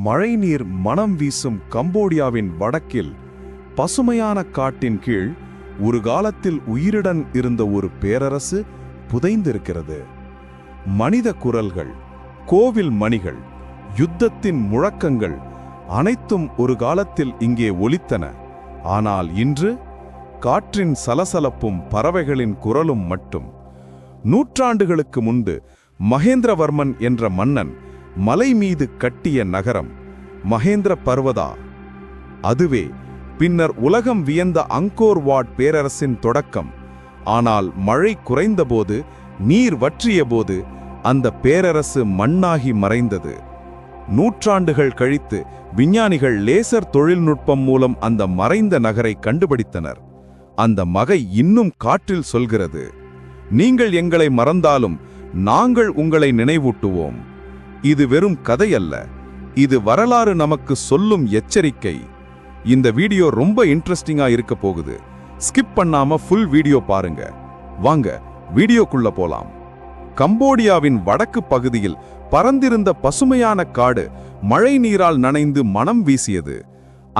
மழைநீர் மனம் வீசும் கம்போடியாவின் வடக்கில் பசுமையான காட்டின் கீழ் ஒரு காலத்தில் உயிருடன் இருந்த ஒரு பேரரசு புதைந்திருக்கிறது. மனித குரல்கள், கோவில் மணிகள், யுத்தத்தின் முழக்கங்கள் அனைத்தும் ஒரு காலத்தில் இங்கே ஒலித்தன. ஆனால் இன்று காற்றின் சலசலப்பும் பறவைகளின் குரலும் மட்டும். நூற்றாண்டுகளுக்கு முன்பு மகேந்திரவர்மன் என்ற மன்னன் மலை மீது கட்டிய நகரம் மகேந்திர பர்வதா. அதுவே பின்னர் உலகம் வியந்த அங்கோர் வாட் பேரரசின் தொடக்கம். ஆனால் மழை குறைந்தபோது, நீர் வற்றியபோது அந்த பேரரசு மண்ணாகி மறைந்தது. நூற்றாண்டுகள் கழித்து விஞ்ஞானிகள் லேசர் தொழில்நுட்பம் மூலம் அந்த மறைந்த நகரை கண்டுபிடித்தனர். அந்த மகை இன்னும் காற்றில் சொல்கிறது, நீங்கள் எங்களை மறந்தாலும் நாங்கள் உங்களை நினைவூட்டுவோம். இது வெறும் கதையல்ல, இது வரலாறு நமக்கு சொல்லும் எச்சரிக்கை. இந்த வீடியோ ரொம்ப இன்ட்ரெஸ்டிங்கா இருக்க போகுது. ஸ்கிப் பண்ணாம ஃபுல் வீடியோ பாருங்க. வாங்க வீடியோக்குள்ள போலாம். கம்போடியாவின் வடக்கு பகுதியில் பரந்திருந்த பசுமையான காடு மழை நீரால் நனைந்து மனம் வீசியது.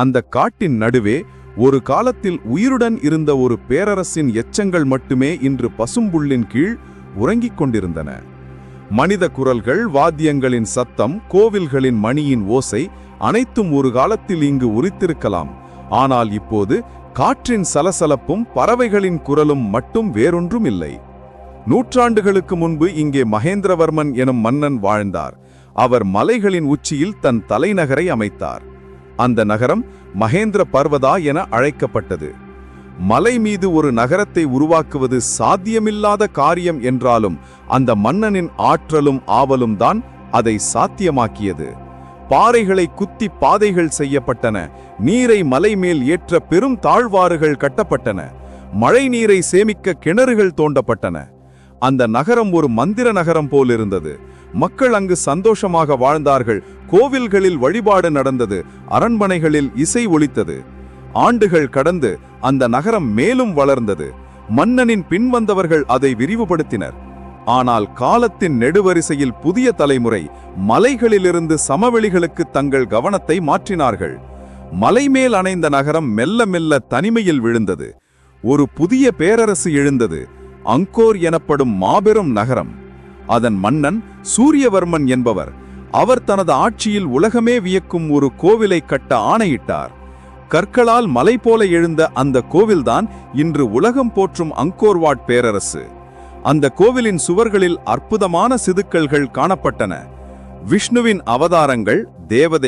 அந்த காட்டின் நடுவே ஒரு காலத்தில் உயிருடன் இருந்த ஒரு பேரரசின் எச்சங்கள் மட்டுமே இன்று பசும்புல்லின் கீழ் உறங்கிக் கொண்டிருந்தன. மனித குரல்கள், வாத்தியங்களின் சத்தம், கோவில்களின் மணியின் ஓசை அனைத்தும் ஒரு காலத்தில் இங்கு உரித்திருக்கலாம். ஆனால் இப்போது காற்றின் சலசலப்பும் பறவைகளின் குரலும் மட்டும் வேறொன்றும் இல்லை. நூற்றாண்டுகளுக்கு முன்பு இங்கே மகேந்திரவர்மன் எனும் மன்னன் வாழ்ந்தார். அவர் மலைகளின் உச்சியில் தன் தலைநகரை அமைத்தார். அந்த நகரம் மகேந்திர பர்வதா என அழைக்கப்பட்டது. மலை மீது ஒரு நகரத்தை உருவாக்குவது சாத்தியமில்லாத காரியம் என்றாலும் அந்த மன்னனின் ஆற்றலும் ஆவலும் தான் அதை சாத்தியமாக்கியது. பாறைகளை குத்தி பாதைகள் செய்யப்பட்டன. நீரை மலை மேல் ஏற்ற பெரும் தாழ்வாறுகள் கட்டப்பட்டன. மழை நீரை சேமிக்க கிணறுகள் தோண்டப்பட்டன. அந்த நகரம் ஒரு மந்திர நகரம் போல் இருந்தது. மக்கள் அங்கு சந்தோஷமாக வாழ்ந்தார்கள். கோவில்களில் வழிபாடு நடந்தது. அரண்மனைகளில் இசை ஒலித்தது. ஆண்டுகள் கடந்து அந்த நகரம் மேலும் வளர்ந்தது. மன்னனின் பின்வந்தவர்கள் அதை விரிவுபடுத்தினர். ஆனால் காலத்தின் நெடுவரிசையில் புதிய தலைமுறை மலைகளிலிருந்து சமவெளிகளுக்கு தங்கள் கவனத்தை மாற்றினார்கள். மலை மேல் அணைந்த நகரம் மெல்ல மெல்ல தனிமையில் விழுந்தது. ஒரு புதிய பேரரசு எழுந்தது, அங்கோர் எனப்படும் மாபெரும் நகரம். அதன் மன்னன் சூரியவர்மன் என்பவர். அவர் தனது ஆட்சியில் உலகமே வியக்கும் ஒரு கோவிலை கட்ட ஆணையிட்டார். கற்களால் மலை போல எழுந்த அந்த கோவில்தான் இன்று உலகம் போற்றும் அங்கோர் வாட் பேரரசு. அந்த கோவிலின் சுவர்களில் அற்புதமான செதுக்கல்கள் காணப்பட்டன. விஷ்ணுவின் அவதாரங்கள், தேவதை